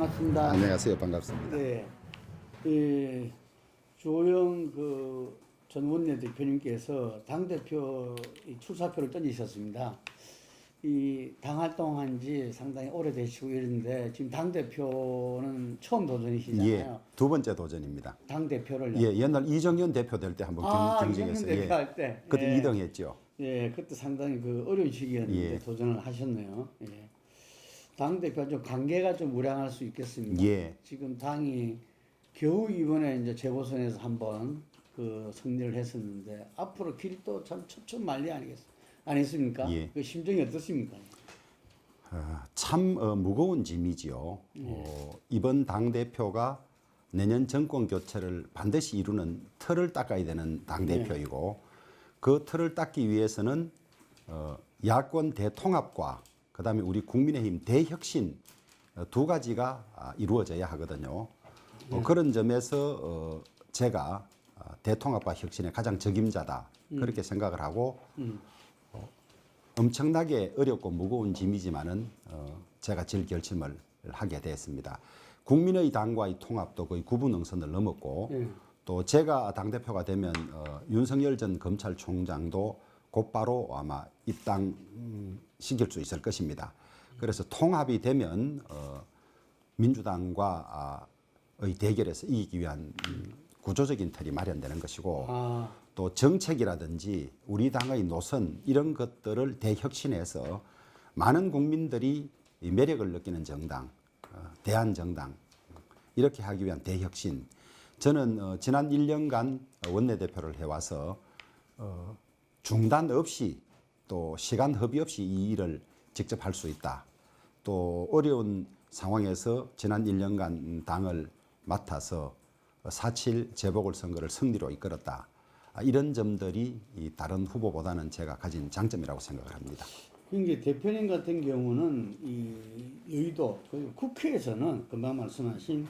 반갑습니다. 안녕하세요. 반갑습니다. 네, 조영 전 원내대표님께서 당 대표 출사표를 던지셨습니다. 이 당 활동한 지 상당히 오래되시고 이런데 지금 당 대표는 처음 도전이시잖아요. 예, 두 번째 도전입니다. 당 대표를 예, 옛날 이정현 대표 될 때 한번 경쟁했어요. 이정현 대표 할 때. 그때 예. 2등 했죠. 예, 그때 상당히 어려운 시기였는데 예. 도전을 하셨네요. 예. 당 대표 좀 관계가 좀 우량할 수 있겠습니다. 예. 지금 당이 겨우 이번에 이제 재보선에서 한번 승리를 했었는데 앞으로 길이 또 참 첩첩만리 아니겠습니까? 예. 그 심정이 어떻습니까? 참 무거운 짐이지요. 이번 당 대표가 내년 정권 교체를 반드시 이루는 틀을 닦아야 되는 당 대표이고 그 틀을 닦기 위해서는 야권 대통합과 그다음에 우리 국민의힘 대혁신 두 가지가 이루어져야 하거든요. 그런 점에서 제가 대통합과 혁신의 가장 적임자다 그렇게 생각을 하고 엄청나게 어렵고 무거운 짐이지만은 제가 질 결심을 하게 됐습니다. 국민의 당과의 통합도 거의 구분응선을 넘었고 또 제가 당대표가 되면 윤석열 전 검찰총장도 곧바로 아마 입당시킬 수 있을 것입니다. 그래서 통합이 되면 민주당과의 대결에서 이기기 위한 구조적인 틀이 마련되는 것이고 또 정책이라든지 우리 당의 노선 이런 것들을 대혁신해서 많은 국민들이 매력을 느끼는 정당, 대한정당 이렇게 하기 위한 대혁신. 저는 지난 1년간 원내대표를 해와서 중단 없이 또 시간 허비 없이 이 일을 직접 할 수 있다. 또 어려운 상황에서 지난 1년간 당을 맡아서 4.7 재보궐선거를 승리로 이끌었다. 이런 점들이 다른 후보보다는 제가 가진 장점이라고 생각을 합니다. 이제 대표님 같은 경우는 이 여의도 국회에서는 금방 말씀하신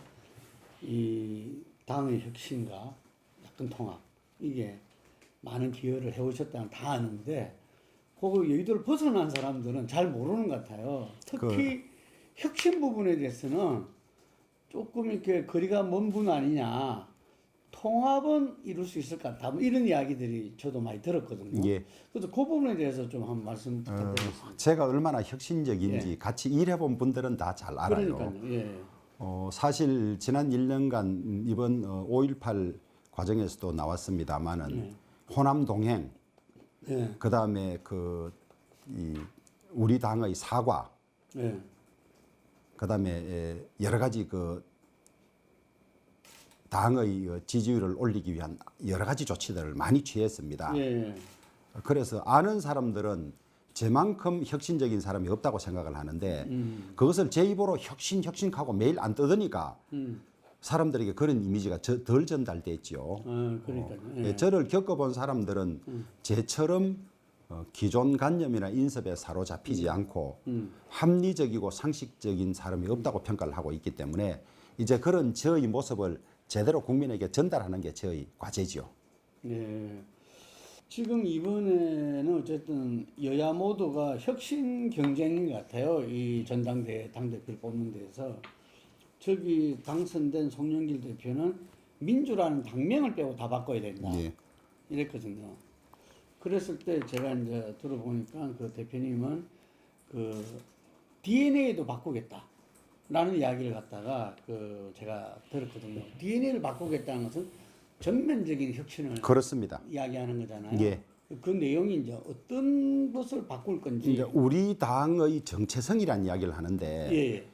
이 당의 혁신과 야권 통합 이게 많은 기여를 해오셨다는 다 아는데 그 여의도를 벗어난 사람들은 잘 모르는 것 같아요. 특히 혁신 부분에 대해서는 조금 이렇게 거리가 먼 분 아니냐. 통합은 이룰 수 있을 것 같다. 뭐 이런 이야기들이 저도 많이 들었거든요. 예. 그래서 그 부분에 대해서 좀 한 말씀 부탁드리겠습니다. 제가 얼마나 혁신적인지 같이 일해본 분들은 다 잘 알아요. 그러니까요. 예. 사실 지난 1년간 이번 5.18 과정에서도 나왔습니다만은 호남 동행, 그다음에 우리 당의 사과, 그다음에 여러 가지 당의 지지율을 올리기 위한 여러 가지 조치들을 많이 취했습니다. 그래서 아는 사람들은 제만큼 혁신적인 사람이 없다고 생각을 하는데 그것을 제 입으로 혁신하고 매일 안 떠드니까 사람들에게 그런 이미지가 덜 전달됐죠. 그러니까요. 저를 겪어본 사람들은 제처럼 기존 관념이나 인습에 사로잡히지 않고 합리적이고 상식적인 사람이 없다고 평가를 하고 있기 때문에 이제 그런 저의 모습을 제대로 국민에게 전달하는 게 저희 과제지요. 네. 지금 이번에는 어쨌든 여야 모두가 혁신 경쟁인 것 같아요. 이 전당대회 당대표를 뽑는 데서 저기 당선된 송영길 대표는 민주라는 당명을 빼고 다 바꿔야 된다. 이랬거든요. 그랬을 때 제가 이제 들어보니까 그 대표님은 DNA도 바꾸겠다. 라는 이야기를 갖다가 제가 들었거든요. DNA를 바꾸겠다는 것은 전면적인 혁신을 그렇습니다. 이야기하는 거잖아요. 예. 그 내용이 이제 어떤 것을 바꿀 건지. 이제 우리 당의 정체성이라는 이야기를 하는데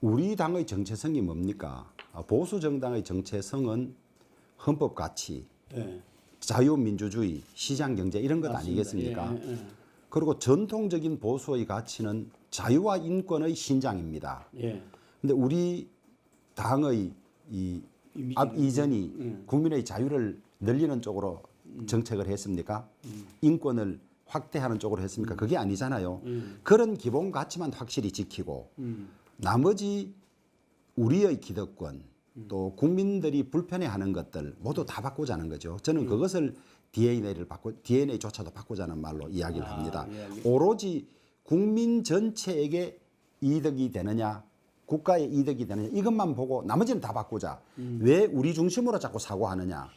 우리 당의 정체성이 뭡니까? 보수 정당의 정체성은 헌법 가치, 자유민주주의, 시장 경제 이런 것 맞습니다. 아니겠습니까? 그리고 전통적인 보수의 가치는 자유와 인권의 신장입니다. 근데 우리 당의 이전이 국민의 자유를 늘리는 쪽으로 정책을 했습니까? 인권을 확대하는 쪽으로 했습니까? 그게 아니잖아요. 그런 기본 가치만 확실히 지키고 나머지 우리의 기득권 또 국민들이 불편해하는 것들 모두 다 바꾸자는 거죠. 저는 그것을 DNA조차도 바꾸자는 말로 이야기를 합니다. 오로지 국민 전체에게 이득이 되느냐 국가의 이득이 되느냐 이것만 보고 나머지는 다 바꾸자. 왜 우리 중심으로 자꾸 사고하느냐.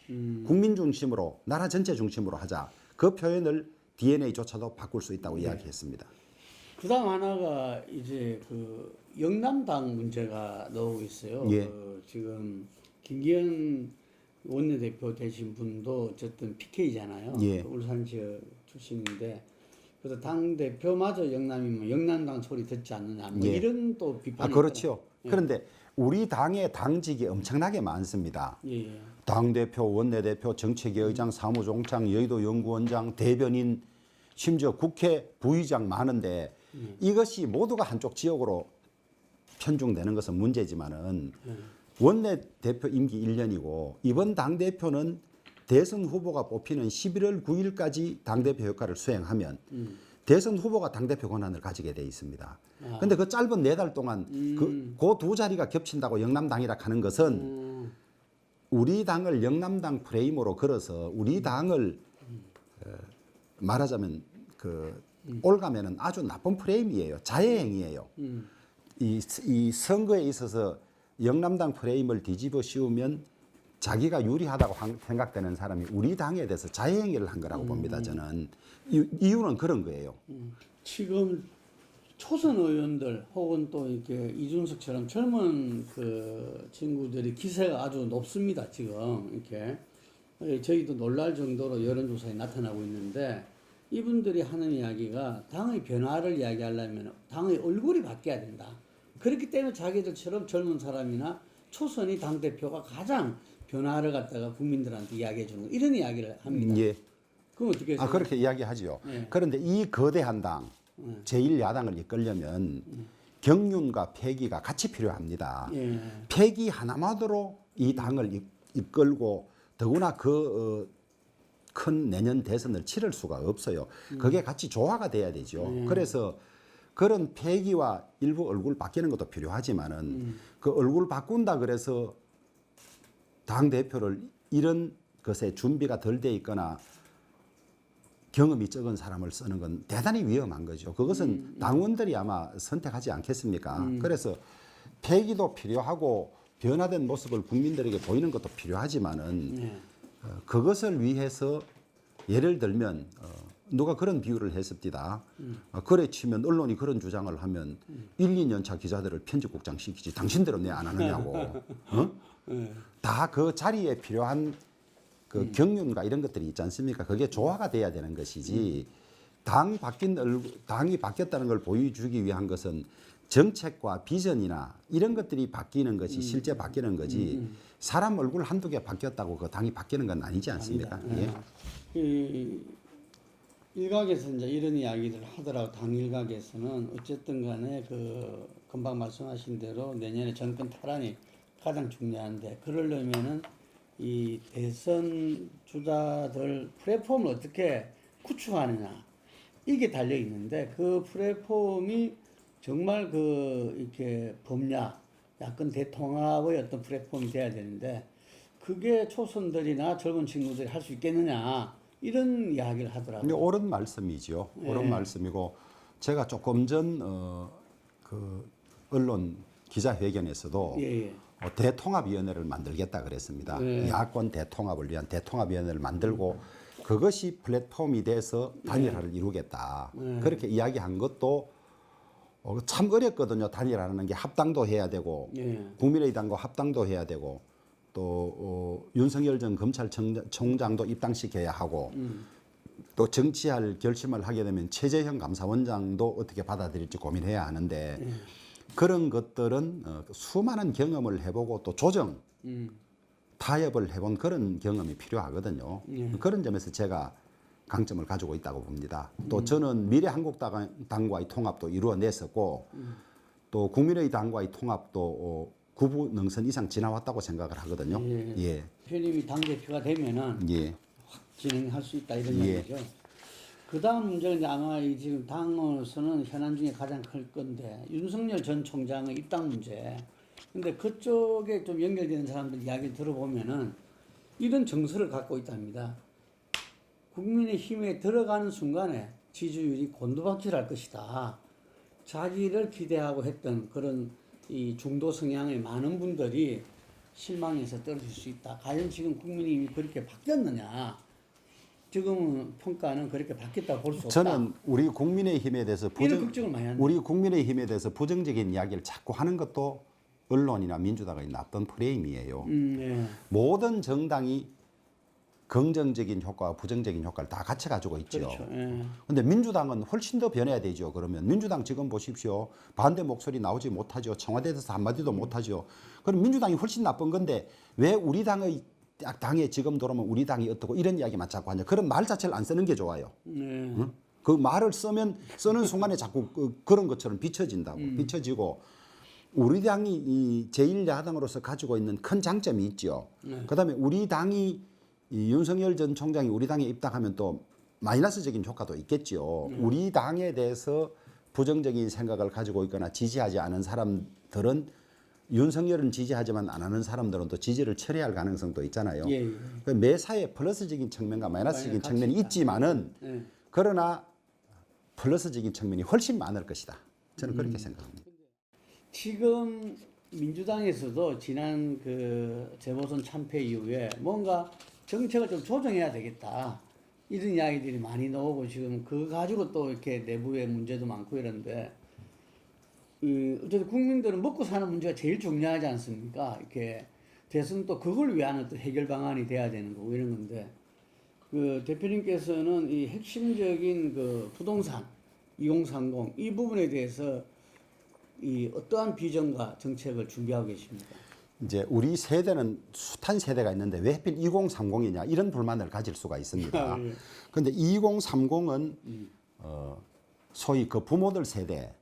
국민 중심으로 나라 전체 중심으로 하자. 그 표현을 DNA조차도 바꿀 수 있다고 이야기했습니다. 그다음 하나가 이제 그 영남당 문제가 나오고 있어요. 예. 지금 김기현 원내대표 되신 분도 어쨌든 PK잖아요. 예. 울산 지역 출신인데 그래서 당 대표마저 영남이면 영남당 소리 듣지 않느냐 뭐 예. 이런 또 비판이 그렇죠. 예. 그런데 우리 당의 당직이 엄청나게 많습니다. 예. 당대표, 원내대표, 정책위의장, 사무총장, 여의도 연구원장, 대변인, 심지어 국회 부의장 많은데 이것이 모두가 한쪽 지역으로 편중되는 것은 문제지만은 원내대표 임기 1년이고 이번 당대표는 대선 후보가 뽑히는 11월 9일까지 당대표 역할을 수행하면 대선 후보가 당대표 권한을 가지게 돼 있습니다. 그런데 그 짧은 4달 동안 그 두 자리가 겹친다고 영남당이라 하는 것은 우리 당을 영남당 프레임으로 걸어서 우리 당을 말하자면 올가면은 아주 나쁜 프레임이에요. 자해행위예요. 이 선거에 있어서 영남당 프레임을 뒤집어 씌우면 자기가 유리하다고 생각되는 사람이 우리 당에 대해서 자해행위를 한 거라고 봅니다. 저는 이유는 그런 거예요. 지금 초선 의원들 혹은 또 이렇게 이준석처럼 젊은 그 친구들이 기세가 아주 높습니다. 지금 이렇게 저희도 놀랄 정도로 여론조사에 나타나고 있는데 이분들이 하는 이야기가 당의 변화를 이야기하려면 당의 얼굴이 바뀌어야 된다. 그렇기 때문에 자기들처럼 젊은 사람이나 초선이 당대표가 가장 변화를 갖다가 국민들한테 이야기해 주는 이런 이야기를 합니다. 예. 그럼 어떻게 해서 그렇게 이야기하지요. 예. 그런데 이 거대한 당, 제1야당을 이끌려면 경륜과 패기가 같이 필요합니다. 예. 패기 하나만으로 이 당을 이끌고 더구나 큰 내년 대선을 치를 수가 없어요. 그게 같이 조화가 돼야 되죠. 그래서 그런 패기와 일부 얼굴 바뀌는 것도 필요하지만은 그 얼굴 바꾼다 그래서 당 대표를 이런 것에 준비가 덜 돼 있거나 경험이 적은 사람을 쓰는 건 대단히 위험한 거죠. 그것은 당원들이 아마 선택하지 않겠습니까? 그래서 패기도 필요하고 변화된 모습을 국민들에게 보이는 것도 필요하지만은 그것을 위해서 예를 들면 누가 그런 비유를 했습니다. 그래 치면 언론이 그런 주장을 하면 1, 2년 차 기자들을 편집국장 시키지 당신들은 왜 안 하느냐고. 다 그 자리에 필요한 그 경륜과 이런 것들이 있지 않습니까? 그게 조화가 돼야 되는 것이지 당이 바뀌었다는 걸 보여주기 위한 것은 정책과 비전이나 이런 것들이 바뀌는 것이 실제 바뀌는 거지 사람 얼굴 한두 개 바뀌었다고 그 당이 바뀌는 건 아니지 않습니까? 이 일각에서 이제 이런 이야기를 하더라고. 당 일각에서는 어쨌든 간에 그 금방 말씀하신 대로 내년에 정권 탈환이 가장 중요한데 그러려면은 이 대선 주자들 플랫폼을 어떻게 구축하느냐 이게 달려 있는데 그 플랫폼이 정말 그 이렇게 범야 야권 대통합의 어떤 플랫폼이 돼야 되는데 그게 초선들이나 젊은 친구들이 할 수 있겠느냐 이런 이야기를 하더라고요. 옳은 말씀이죠. 옳은 말씀이고 제가 조금 전 그 언론 기자회견에서도 대통합위원회를 만들겠다 그랬습니다. 야권 대통합을 위한 대통합위원회를 만들고 그것이 플랫폼이 돼서 단일화를 이루겠다. 그렇게 이야기한 것도 참 어렵거든요. 단일화라는 게 합당도 해야 되고 국민의당과 합당도 해야 되고 또 윤석열 전 검찰총장도 입당시켜야 하고 또 정치할 결심을 하게 되면 최재형 감사원장도 어떻게 받아들일지 고민해야 하는데 그런 것들은 수많은 경험을 해보고 또 조정, 타협을 해본 그런 경험이 필요하거든요. 그런 점에서 제가 강점을 가지고 있다고 봅니다. 또 저는 미래한국당과의 통합도 이루어냈었고 또 국민의당과의 통합도 구부 능선 이상 지나왔다고 생각을 하거든요. 현임이 당대표가 되면은 확 진행할 수 있다 이런 얘기죠. 그 다음 문제는 이제 아마 이 지금 당으로서는 현안 중에 가장 클 건데 윤석열 전 총장의 입당 문제. 근데 그쪽에 좀 연결되는 사람들 이야기를 들어보면은 이런 정서를 갖고 있답니다. 국민의힘에 들어가는 순간에 지지율이 곤두박질할 것이다. 자기를 기대하고 했던 그런 이 중도 성향의 많은 분들이 실망해서 떨어질 수 있다. 과연 지금 국민의힘이 그렇게 바뀌었느냐? 지금 평가는 그렇게 바뀌었다고 볼 수 없다. 저는 우리 국민의힘에 대해서 이런 걱정을 많이 한다. 우리 국민의힘에 대해서 부정적인 이야기를 자꾸 하는 것도 언론이나 민주당의 나쁜 프레임이에요. 네. 모든 정당이 긍정적인 효과와 부정적인 효과를 다 같이 가지고 있죠. 그렇죠. 예. 근데 민주당은 훨씬 더 변해야 되죠. 그러면 민주당 지금 보십시오. 반대 목소리 나오지 못하죠. 청와대에서 한마디도 못하죠. 그럼 민주당이 훨씬 나쁜 건데 왜 우리 당에 지금 들어오면 우리 당이 어떻고 이런 이야기만 자꾸 하냐. 그런 말 자체를 안 쓰는 게 좋아요. 응? 그 말을 쓰는 순간에 자꾸 그런 것처럼 비춰진다고. 비춰지고 우리 당이 이 제1야당으로서 가지고 있는 큰 장점이 있죠. 그다음에 우리 당이 이 윤석열 전 총장이 우리 당에 입당하면 또 마이너스적인 효과도 있겠죠. 우리 당에 대해서 부정적인 생각을 가지고 있거나 지지하지 않은 사람들은 윤석열은 지지하지만 안 하는 사람들은 또 지지를 철회할 가능성도 있잖아요. 예, 예. 그 매사에 플러스적인 측면과 마이너스적인 측면이 있다. 있지만은 예. 그러나 플러스적인 측면이 훨씬 많을 것이다. 저는 그렇게 생각합니다. 지금 민주당에서도 지난 그 재보선 참패 이후에 뭔가 정책을 좀 조정해야 되겠다. 이런 이야기들이 많이 나오고 지금 그거 가지고 또 이렇게 내부의 문제도 많고 이런데 어쨌든 국민들은 먹고 사는 문제가 제일 중요하지 않습니까? 이렇게 대선 또 그걸 위한 또 해결 방안이 돼야 되는 거고 이런 건데 그 대표님께서는 이 핵심적인 그 부동산 2030 이 부분에 대해서 이 어떠한 비전과 정책을 준비하고 계십니까? 이제 우리 세대는 숱한 세대가 있는데 왜 하필 2030이냐 이런 불만을 가질 수가 있습니다. 그런데 2030은 소위 그 부모들 세대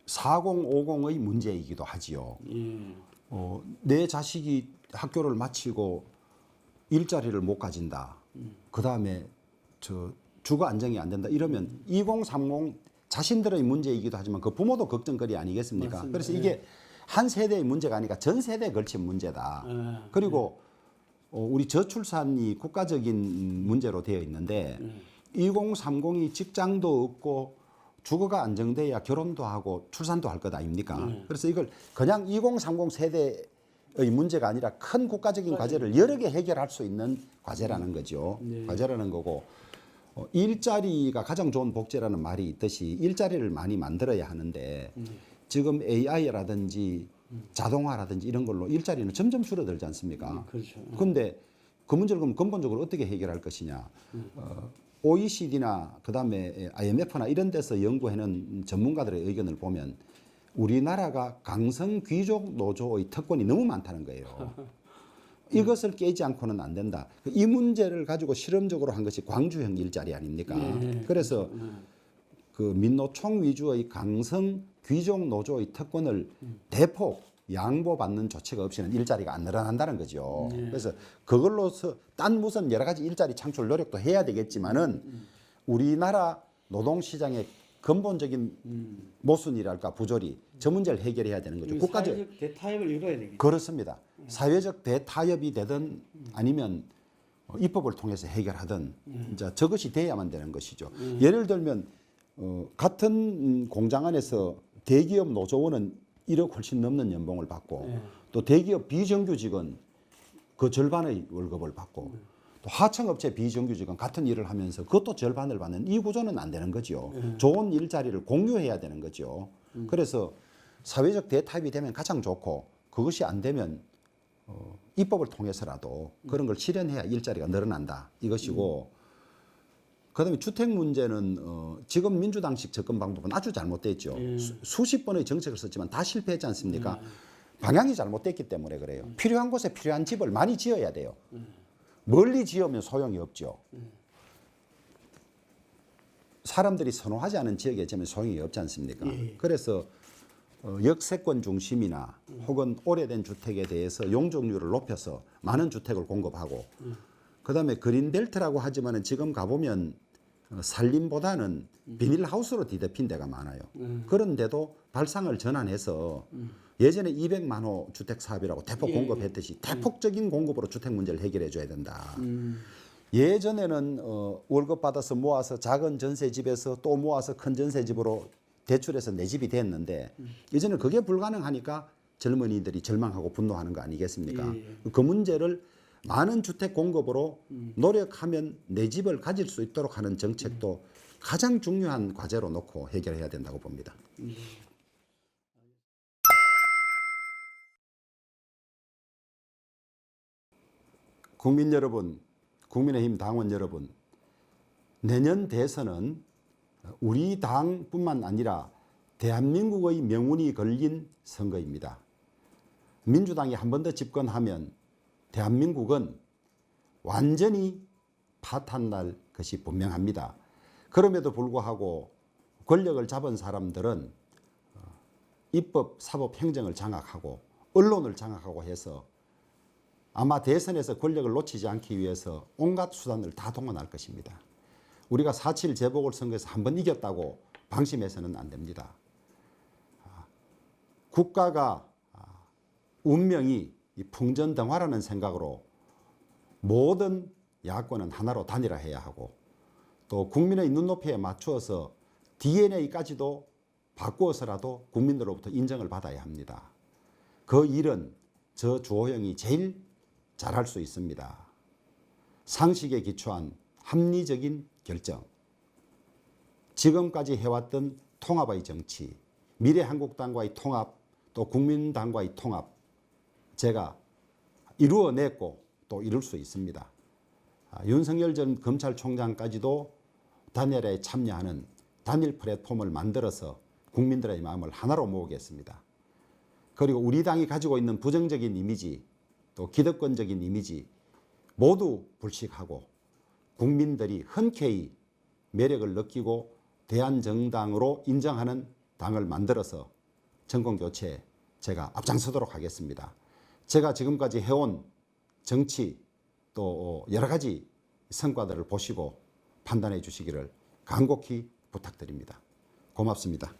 4050의 문제이기도 하지요. 내 자식이 학교를 마치고 일자리를 못 가진다. 그 다음에 주거 안정이 안 된다. 이러면 2030 자신들의 문제이기도 하지만 그 부모도 걱정거리 아니겠습니까? 맞습니다. 그래서 이게 한 세대의 문제가 아니라 전 세대에 걸친 문제다. 그리고 우리 저출산이 국가적인 문제로 되어 있는데 2030이 직장도 없고 주거가 안정돼야 결혼도 하고 출산도 할 것 아닙니까? 그래서 이걸 그냥 2030 세대의 문제가 아니라 큰 국가적인 과제를 여러 개 해결할 수 있는 과제라는 거죠. 과제라는 거고 일자리가 가장 좋은 복지라는 말이 있듯이 일자리를 많이 만들어야 하는데 지금 AI라든지 자동화라든지 이런 걸로 일자리는 점점 줄어들지 않습니까? 그렇죠. 그런데 그 문제를 그럼 근본적으로 어떻게 해결할 것이냐? OECD나 그다음에 IMF나 이런 데서 연구해낸 전문가들의 의견을 보면 우리나라가 강성 귀족 노조의 특권이 너무 많다는 거예요. 이것을 깨지 않고는 안 된다. 이 문제를 가지고 실험적으로 한 것이 광주형 일자리 아닙니까? 그래서 그 민노총 위주의 강성 귀족 노조의 특권을 대폭 양보받는 조치가 없이는 일자리가 안 늘어난다는 거죠. 그래서 그걸로서 딴 무슨 여러 가지 일자리 창출 노력도 해야 되겠지만은 우리나라 노동시장의 근본적인 모순이랄까 부조리 저 문제를 해결해야 되는 거죠. 국가적 사회적 대타협을 이뤄야 되겠죠. 그렇습니다. 사회적 대타협이 되든 아니면 입법을 통해서 해결하든 이제 저것이 돼야만 되는 것이죠. 예를 들면 같은 공장 안에서 대기업 노조원은 1억 훨씬 넘는 연봉을 받고 또 대기업 비정규직은 그 절반의 월급을 받고 또 하청업체 비정규직은 같은 일을 하면서 그것도 절반을 받는 이 구조는 안 되는 거죠. 좋은 일자리를 공유해야 되는 거죠. 그래서 사회적 대타협이 되면 가장 좋고 그것이 안 되면 입법을 통해서라도 그런 걸 실현해야 일자리가 늘어난다 이것이고 그다음에 주택 문제는 지금 민주당식 접근 방법은 아주 잘못됐죠. 수십 번의 정책을 썼지만 다 실패했지 않습니까? 방향이 잘못됐기 때문에 그래요. 필요한 곳에 필요한 집을 많이 지어야 돼요. 멀리 지으면 소용이 없죠. 사람들이 선호하지 않은 지역에 지으면 소용이 없지 않습니까? 그래서 역세권 중심이나 혹은 오래된 주택에 대해서 용적률을 높여서 많은 주택을 공급하고 그다음에 그린벨트라고 하지만은 지금 가보면 산림보다는 비닐하우스로 뒤덮인 데가 많아요. 그런데도 발상을 전환해서 예전에 200만 호 주택 사업이라고 대폭 공급했듯이 대폭적인 공급으로 주택 문제를 해결해 줘야 된다. 예전에는 월급 받아서 모아서 작은 전세집에서 또 모아서 큰 전세집으로 대출해서 내 집이 됐는데 이제는 그게 불가능하니까 젊은이들이 절망하고 분노하는 거 아니겠습니까? 예. 그 문제를 많은 주택 공급으로 노력하면 내 집을 가질 수 있도록 하는 정책도 가장 중요한 과제로 놓고 해결해야 된다고 봅니다. 국민 여러분, 국민의힘 당원 여러분, 내년 대선은 우리 당뿐만 아니라 대한민국의 명운이 걸린 선거입니다. 민주당이 한 번 더 집권하면 대한민국은 완전히 파탄날 것이 분명합니다. 그럼에도 불구하고 권력을 잡은 사람들은 입법, 사법, 행정을 장악하고 언론을 장악하고 해서 아마 대선에서 권력을 놓치지 않기 위해서 온갖 수단을 다 동원할 것입니다. 우리가 4.7 재보궐선거에서 한 번 이겼다고 방심해서는 안 됩니다. 국가가 운명이 풍전등화라는 생각으로 모든 야권은 하나로 단일화해야 하고 또 국민의 눈높이에 맞추어서 DNA까지도 바꾸어서라도 국민들로부터 인정을 받아야 합니다. 그 일은 저 주호영이 제일 잘할 수 있습니다. 상식에 기초한 합리적인 결정, 지금까지 해왔던 통합의 정치, 미래한국당과의 통합, 또 국민당과의 통합, 제가 이루어냈고 또 이룰 수 있습니다. 윤석열 전 검찰총장까지도 단일화에 참여하는 단일 플랫폼을 만들어서 국민들의 마음을 하나로 모으겠습니다. 그리고 우리 당이 가지고 있는 부정적인 이미지, 또 기득권적인 이미지 모두 불식하고 국민들이 흔쾌히 매력을 느끼고 대한정당으로 인정하는 당을 만들어서 정권교체에 제가 앞장서도록 하겠습니다. 제가 지금까지 해온 정치 또 여러 가지 성과들을 보시고 판단해 주시기를 간곡히 부탁드립니다. 고맙습니다.